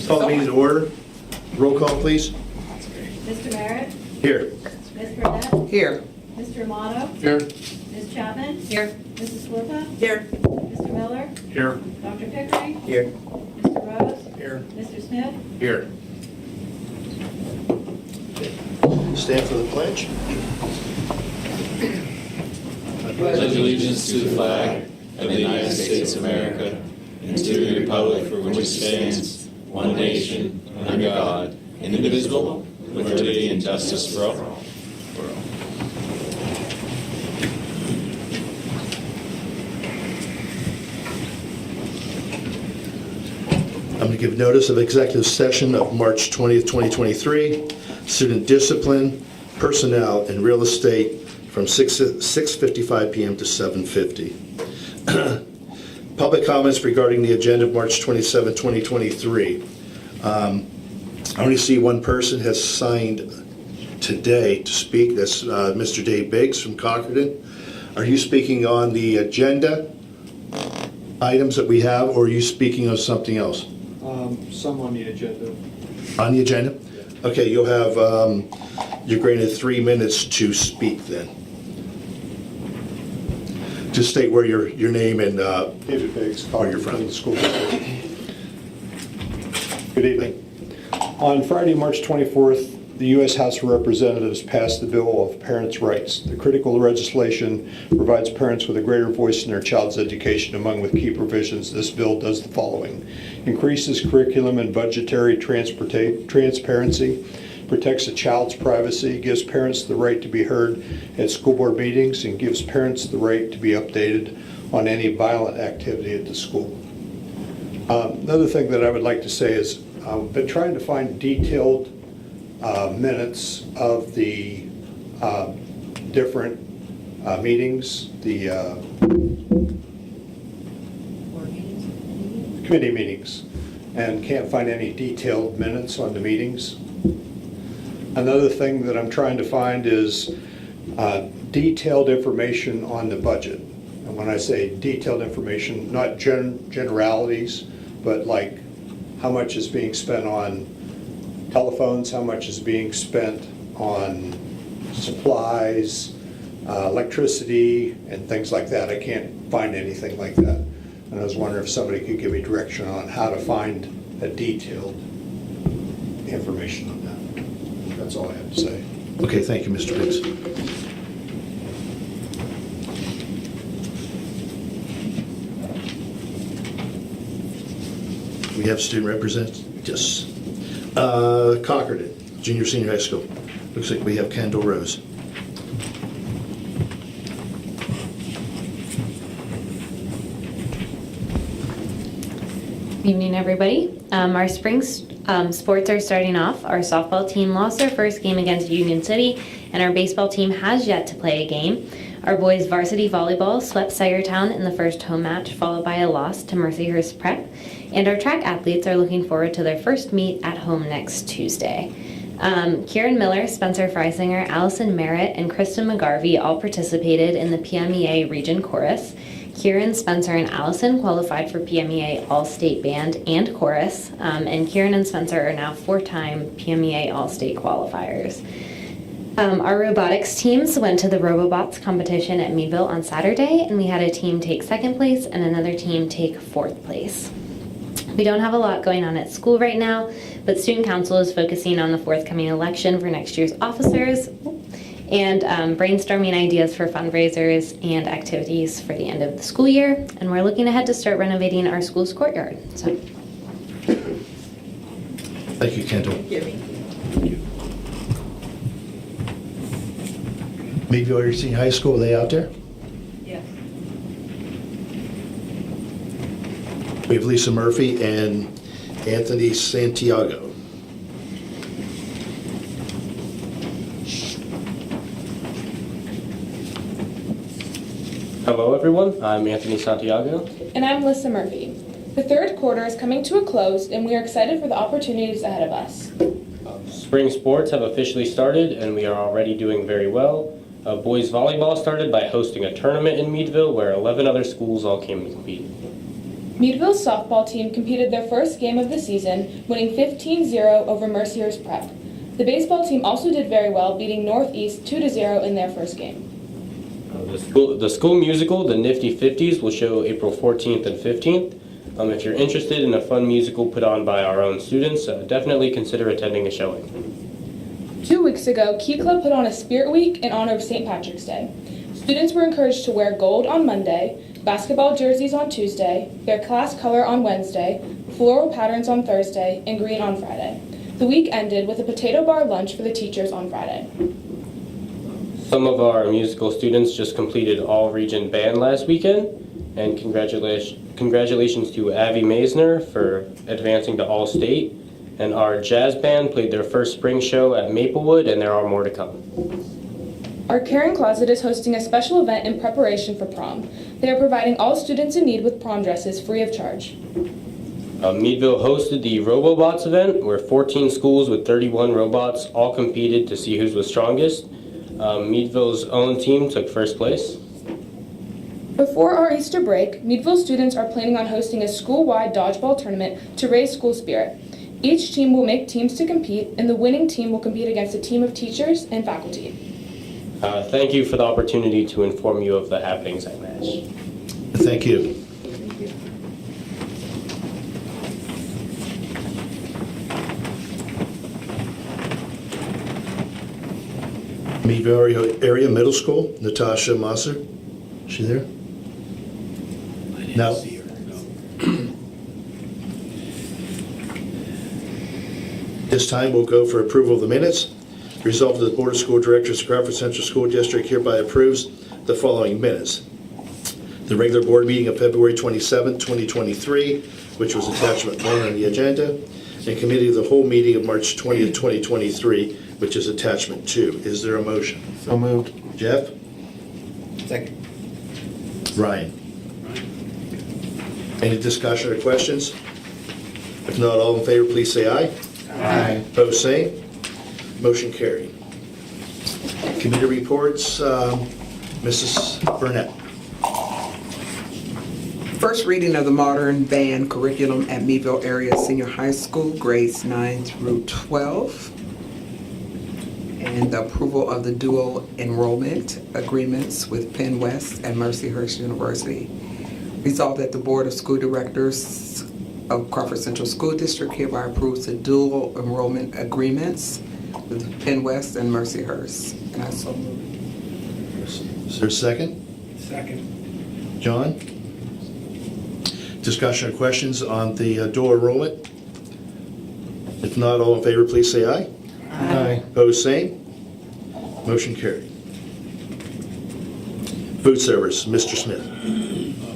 Call the meeting to order. Roll call, please. Mr. Merritt? Here. Ms. Burnett? Here. Mr. Amato? Here. Ms. Chapman? Here. Mrs. Slippa? Here. Mr. Miller? Here. Dr. Pickering? Here. Mr. Rose? Here. Mr. Smith? Here. Stand for the pledge. I pledge allegiance to the flag of the United States of America and to the republic for which it stands, one nation, under God, indivisible, with liberty and justice for all. I'm going to give notice of executive session of March 20th, 2023. Student discipline, personnel, and real estate from 6:55 p.m. to 7:50. Public comments regarding the agenda of March 27, 2023. I only see one person has signed today to speak. That's Mr. Dave Biggs from Crawford. Are you speaking on the agenda items that we have, or are you speaking on something else? Some on the agenda. On the agenda? Okay, you'll have, you're granted 3 minutes to speak then. Just state where your name and David Biggs, where you're from. the school district. Good evening. On Friday, March 24th, the U.S. House of Representatives passed the Bill of Parents' Rights. The critical legislation provides parents with a greater voice in their child's education. Among the key provisions, this bill does the following: increases curriculum and budgetary transparency, protects a child's privacy, gives parents the right to be heard at school board meetings, and gives parents the right to be updated on any violent activity at the school. Another thing that I would like to say is I've been trying to find detailed minutes of the different meetings, the committee meetings, and can't find any detailed minutes on the meetings. Another thing that I'm trying to find is detailed information on the budget. And when I say detailed information, not generalities, but like how much is being spent on telephones, how much is being spent on supplies, electricity, and things like that. I can't find anything like that. And I was wondering if somebody could give me direction on how to find a detailed information on that. That's all I have to say. Okay, thank you, Mr. Biggs. We have student representatives? Yes. Concord, junior, senior high school. Looks like we have Kendall Rose. Evening, everybody. Our spring sports are starting off. Our softball team lost their first game against Union City, and our baseball team has yet to play a game. Our boys varsity volleyball swept Sagertown in the first home match, followed by a loss to Mercyhurst Prep. And our track athletes are looking forward to their first meet at home next Tuesday. Kieran Miller, Spencer Freisinger, Allison Merritt, and Kristen McGarvey all participated in the PMEA Region Chorus. Kieran, Spencer, and Allison qualified for PMEA All-State Band and Chorus, and Kieran and Spencer are now 4-time PMEA All-State qualifiers. Our robotics teams went to the Robobots competition at Meadville on Saturday, and we had a team take 2nd place and another team take 4th place. We don't have a lot going on at school right now, but Student Council is focusing on the forthcoming election for next year's officers and brainstorming ideas for fundraisers and activities for the end of the school year. And we're looking ahead to start renovating our school's courtyard. So, Thank you, Kendall. Meadville Senior High School, are they out there? Yes. We have Lisa Murphy and Anthony Santiago. Hello everyone, I'm Anthony Santiago. And I'm Lisa Murphy. The third quarter is coming to a close, and we are excited for the opportunities ahead of us. Spring sports have officially started, and we are already doing very well. Boys volleyball started by hosting a tournament in Meadville where 11 other schools all came to compete. Meadville's softball team competed their first game of the season, winning 15-0 over Mercier's Prep. The baseball team also did very well, beating Northeast 2-0 in their first game. The school musical, The Nifty Fifties, will show April 14th and 15th. If you're interested in a fun musical put on by our own students, definitely consider attending a showing. 2 weeks ago, Key Club put on a Spirit Week in honor of St. Patrick's Day. Students were encouraged to wear gold on Monday, basketball jerseys on Tuesday, their class color on Wednesday, floral patterns on Thursday, and green on Friday. The week ended with a potato bar lunch for the teachers on Friday. Some of our musical students just completed all-region band last weekend, and congratulations to Avi Maisner for advancing to All-State. And our jazz band played their first spring show at Maplewood, and there are more to come. Our Caring Closet is hosting a special event in preparation for prom. They are providing all students in need with prom dresses free of charge. Meadville hosted the RoboBots event, where 14 schools with 31 robots all competed to see who was strongest. Meadville's own team took first place. Before our Easter break, Meadville students are planning on hosting a school-wide dodgeball tournament to raise school spirit. Each team will make teams to compete, and the winning team will compete against a team of teachers and faculty. Thank you for the opportunity to inform you of the happenings at MASH. Thank you. Meadville Area Middle School, Natasha Mosser. Is she there? No. This time we'll go for approval of the minutes. Resolved that the Board of School Directors of Crawford Central School District hereby approves the following minutes. The regular board meeting of February 27, 2023, which was attachment 1 on the agenda, and committee of the whole meeting of March 20th, 2023, which is attachment 2. Is there a motion? So moved. Jeff? Second. Ryan? Any discussion or questions? If not, all in favor, please say aye. Aye. Opposed, same. Motion carried. Committee reports, Mrs. Burnett. First reading of the modern band curriculum at Meadville Area Senior High School, grades 9 through 12. And the approval of the dual enrollment agreements with Penn West and Mercyhurst University. Resolved that the Board of School Directors of Crawford Central School District hereby approves the dual enrollment agreements with Penn West and Mercyhurst. And I so move. Is there a second? Second. John? Discussion or questions on the dual enrollment? If not, all in favor, please say aye. Aye. Opposed, same. Motion carried. Food service, Mr. Smith.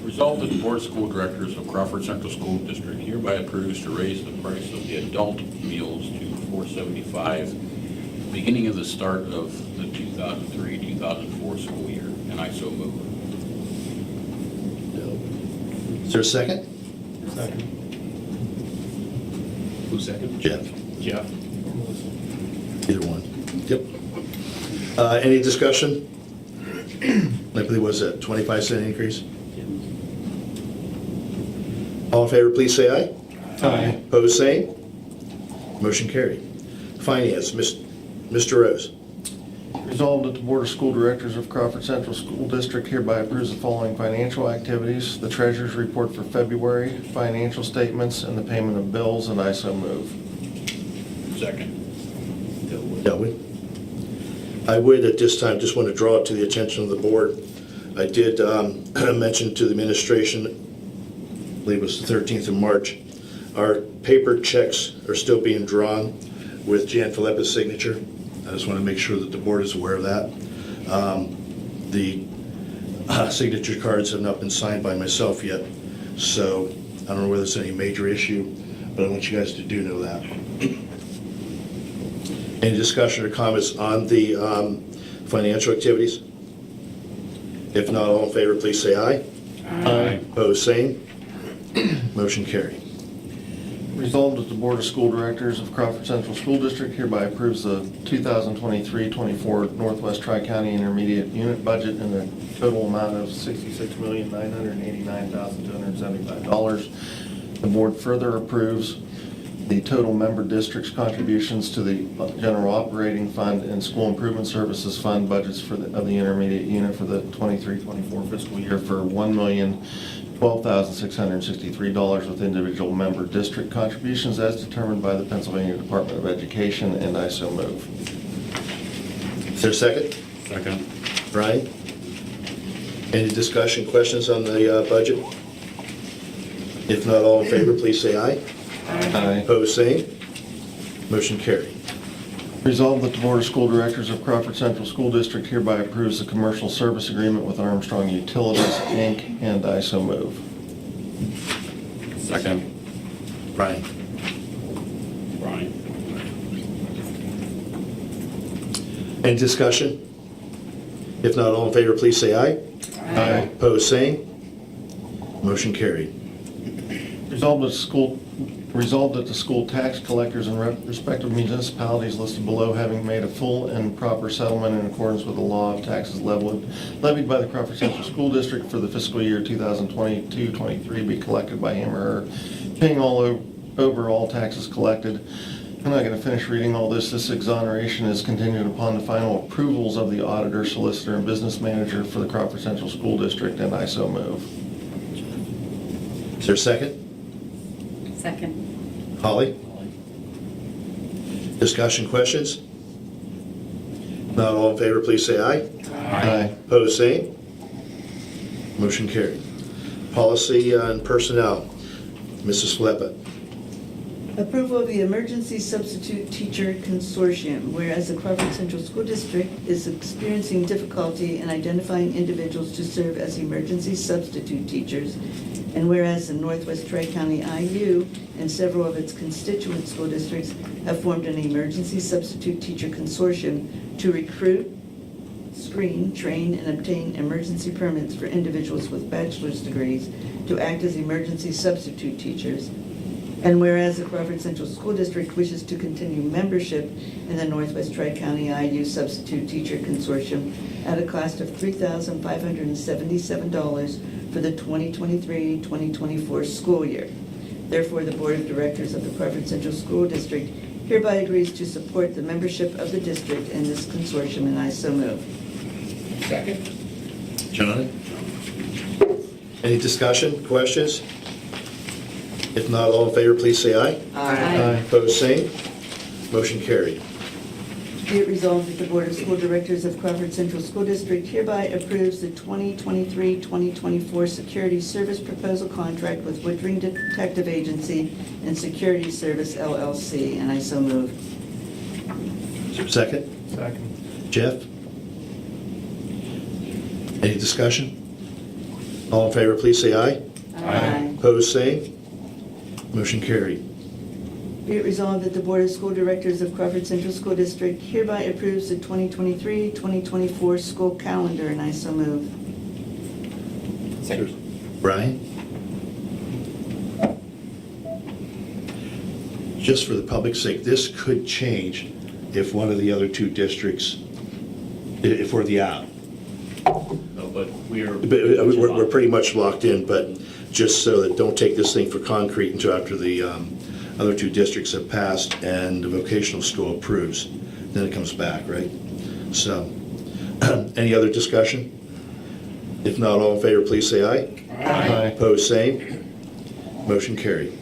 Resolved that the Board of School Directors of Crawford Central School District hereby approves to raise the price of the adult meals to $4.75, beginning of the start of the 2003-2004 school year, and I so move. Is there a second? Second. Who second? Jeff. Jeff. Either one. Yep. Any discussion? I believe, was that 25-cent increase? All in favor, please say aye. Aye. Opposed, same. Motion carried. Finance, Mr. Rose. Resolved that the Board of School Directors of Crawford Central School District hereby approves the following financial activities: the Treasurer's Report for February, financial statements, and the payment of bills, and I so move. Second. Delwood. I would at this time just want to draw it to the attention of the board. I did mention to the administration, I believe it was the 13th of March, our paper checks are still being drawn with Jan Filippa's signature. I just want to make sure that the board is aware of that. The signature cards have not been signed by myself yet, so I don't know whether it's any major issue, but I want you guys to do know that. Any discussion or comments on the financial activities? If not, all in favor, please say aye. Aye. Opposed, same. Motion carried. Resolved that the Board of School Directors of Crawford Central School District hereby approves the 2023-24 Northwest Tri-County Intermediate Unit budget in the total amount of $66,989,275. The board further approves the total member districts' contributions to the General Operating Fund and School Improvement Services Fund budgets of the intermediate unit for the 23-24 fiscal year for $1,012,663 with individual member district contributions as determined by the Pennsylvania Department of Education, and I so move. Is there a second? Second. Brian? Any discussion, questions on the budget? If not, all in favor, please say aye. Aye. Opposed, same. Motion carried. Resolved that the Board of School Directors of Crawford Central School District hereby approves the commercial service agreement with Armstrong Utilities, Inc., and I so move. Second. Brian? Brian. Any discussion? If not, all in favor, please say aye. Aye. Opposed, same. Motion carried. Resolved that the school tax collectors in respective municipalities listed below, having made a full and proper settlement in accordance with the law of taxes levied by the Crawford Central School District for the fiscal year 2022-23, be collected by him or her, paying over all taxes collected. I'm not going to finish reading all this. This exoneration is contingent upon the final approvals of the auditor, solicitor, and business manager for the Crawford Central School District, and I so move. Is there a second? Second. Holly? Discussion, questions? Not all in favor, please say aye. Aye. Opposed, same. Motion carried. Policy and personnel. Mrs. Fleppa. Approval of the Emergency Substitute Teacher Consortium, whereas the Crawford Central School District is experiencing difficulty in identifying individuals to serve as emergency substitute teachers, and whereas the Northwest Tri-County IU and several of its constituent school districts have formed an Emergency Substitute Teacher Consortium to recruit, screen, train, and obtain emergency permits for individuals with bachelor's degrees to act as emergency substitute teachers. And whereas the Crawford Central School District wishes to continue membership in the Northwest Tri-County IU Substitute Teacher Consortium at a cost of $3,577 for the 2023-2024 school year. Therefore, the Board of Directors of the Crawford Central School District hereby agrees to support the membership of the district in this consortium, and I so move. Second. John? Any discussion, questions? If not, all in favor, please say aye. Aye. Opposed, same. Motion carried. Be it resolved that the Board of School Directors of Crawford Central School District hereby approves the 2023-2024 Security Service Proposal Contract with Woodring Detective Agency and Security Service LLC, and I so move. Is there a second? Second. Jeff? Any discussion? All in favor, please say aye. Aye. Opposed, same. Motion carried. Be it resolved that the Board of School Directors of Crawford Central School District hereby approves the 2023-2024 school calendar, and I so move. Second. Brian? Just for the public's sake, this could change if one of the other two districts, if we're the out. No, but we're. We're pretty much locked in, but just so that, don't take this thing for concrete until after the other two districts have passed and the vocational school approves. Then it comes back, right? So, any other discussion? If not, all in favor, please say aye. Aye. Opposed, same. Motion carried.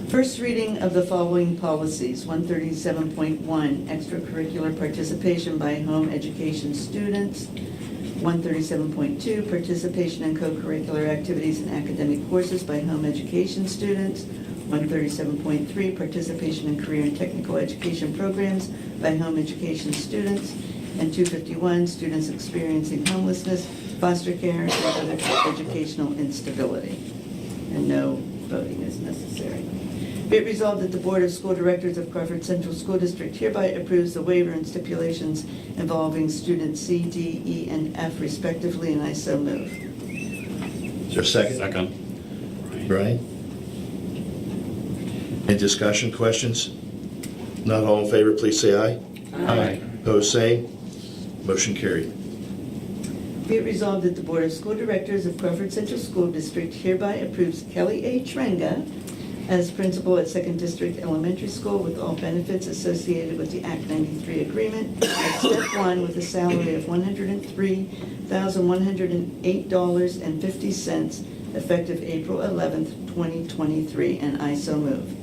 First reading of the following policies: 137.1, extracurricular participation by home education students; 137.2, participation in co-curricular activities and academic courses by home education students; 137.3, participation in career and technical education programs by home education students; and 251, students experiencing homelessness, foster care, and other educational instability. And no voting is necessary. Be it resolved that the Board of School Directors of Crawford Central School District hereby approves the waiver and stipulations involving students C, D, E, and F respectively, and I so move. Is there a second? Second. Brian? Any discussion, questions? Not all in favor, please say aye. Aye. Opposed, same. Motion carried. Be it resolved that the Board of School Directors of Crawford Central School District hereby approves Kelly A. Trenga as principal at 2nd District Elementary School with all benefits associated with the Act 93 agreement at step 1 with a salary of $103,108.50 effective April 11th, 2023, and I so move.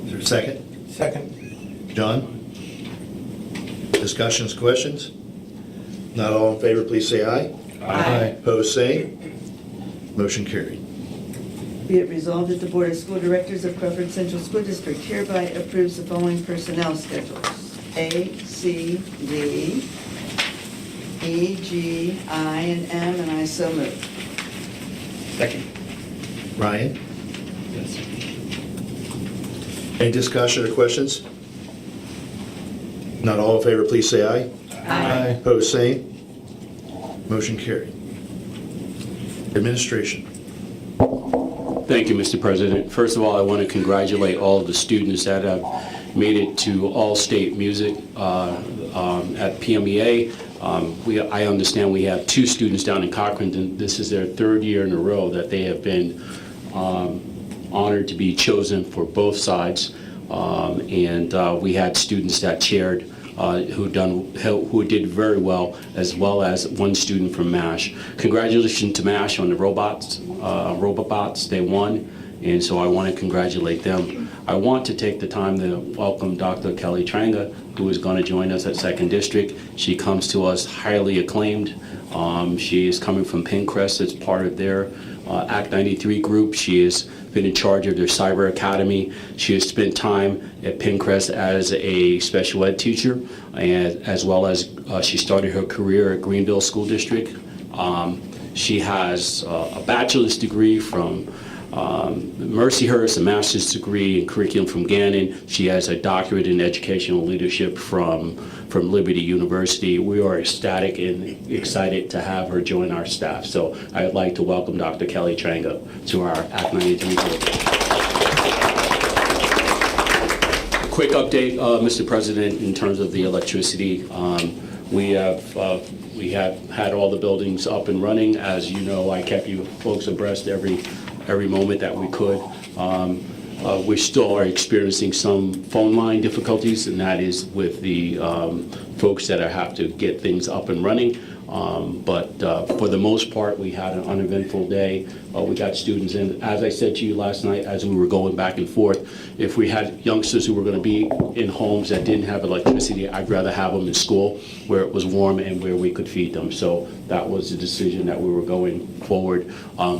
Is there a second? Second. John? Discussions, questions? Not all in favor, please say aye. Aye. Opposed, same. Motion carried. Be it resolved that the Board of School Directors of Crawford Central School District hereby approves the following personnel schedules: A, C, D, E, G, I, and M, and I so move. Second. Ryan? Yes. Any discussion or questions? Not all in favor, please say aye. Aye. Opposed, same. Motion carried. Administration. Thank you, Mr. President. First of all, I want to congratulate all of the students that have made it to All-State Music at PMEA. I understand we have 2 students down in Cochrane, and this is their 3rd year in a row that they have been honored to be chosen for both sides. We had students that chaired who did very well as one student from MASH. Congratulations to MASH on the Robobots. They won, and so I want to congratulate them. I want to take the time to welcome Dr. Kelly Tranga, who is going to join us at 2nd District. She comes to us highly acclaimed. She is coming from Pinecrest as part of their Act 93 group. She has been in charge of their cyber academy. She has spent time at Pinecrest as a special ed teacher, and as well as she started her career at Greenville School District. She has a bachelor's degree from Mercyhurst, a master's degree in curriculum from Gannon. She has a doctorate in educational leadership from Liberty University. We are ecstatic and excited to have her join our staff. So I'd like to welcome Dr. Kelly Tranga to our Act 93 group. Quick update, Mr. President, in terms of the electricity. We have had all the buildings up and running. As you know, I kept you folks abreast every moment that we could. We still are experiencing some phone line difficulties, and that is with the folks that have to get things up and running. But for the most part, we had an uneventful day. We got students in. As I said to you last night, as we were going back and forth, if we had youngsters who were going to be in homes that didn't have electricity, I'd rather have them in school where it was warm and where we could feed them. So that was the decision that we were going forward.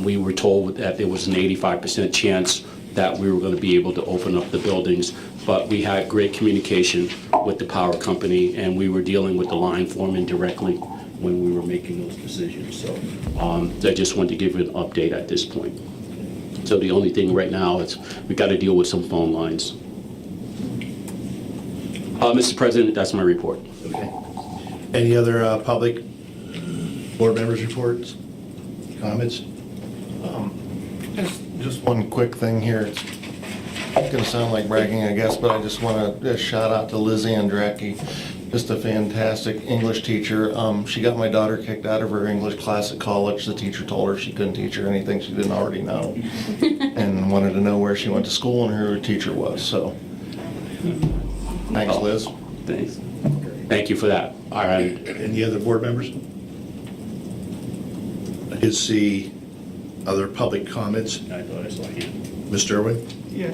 We were told that there was an 85% chance that we were going to be able to open up the buildings, but we had great communication with the power company, and we were dealing with the line foreman directly when we were making those decisions. So I just wanted to give you an update at this point. So the only thing right now is we got to deal with some phone lines. Mr. President, that's my report. Okay. Any other public board members' reports, comments? Just one quick thing here. It's going to sound like bragging, I guess, but I just want to shout out to Lizzie Andracki, just a fantastic English teacher. She got my daughter kicked out of her English class at college. The teacher told her she couldn't teach her anything she didn't already know, and wanted to know where she went to school and who her teacher was. So, thanks, Liz. Thanks. Thank you for that. All right. Any other board members? I did see other public comments. I thought I saw a hand. Mr. Irwin? Yeah.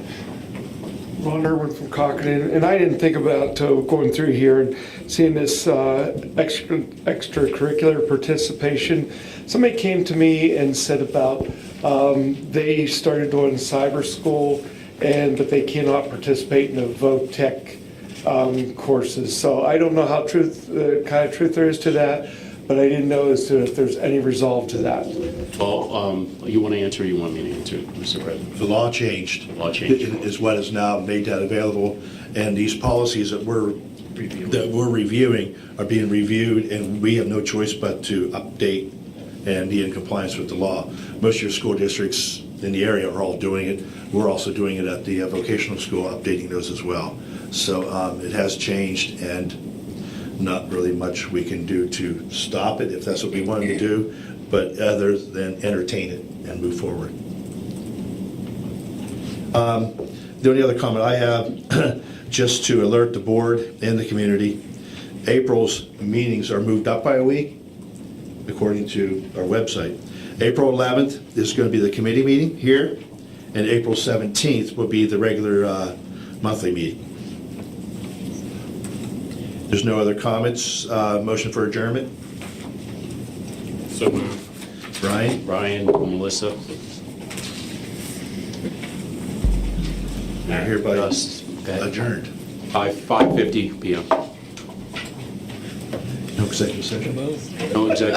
Ron Irwin from Cochrane, and I didn't think about going through here and seeing this extracurricular participation. Somebody came to me and said about they started doing cyber school, but they cannot participate in the VOTech courses. So I don't know how kind of truth there is to that, but I didn't know as to if there's any resolve to that. Well, you want to answer or you want me to answer, Mr. President? The law changed. The law changed. Is what is now made that available, and these policies that we're reviewing are being reviewed, and we have no choice but to update and be in compliance with the law. Most of your school districts in the area are all doing it. We're also doing it at the vocational school, updating those as well. So it has changed, and not really much we can do to stop it if that's what we wanted to do, but other than entertain it and move forward. The only other comment I have, just to alert the board and the community, April's meetings are moved up by a week, according to our website. April 11th is going to be the committee meeting here, and April 17th will be the regular monthly meeting. There's no other comments. Motion for adjournment? So moved. Brian? Brian, Melissa. You're hereby Yes. Okay. adjourned. 5:50 p.m. No executive session? No executive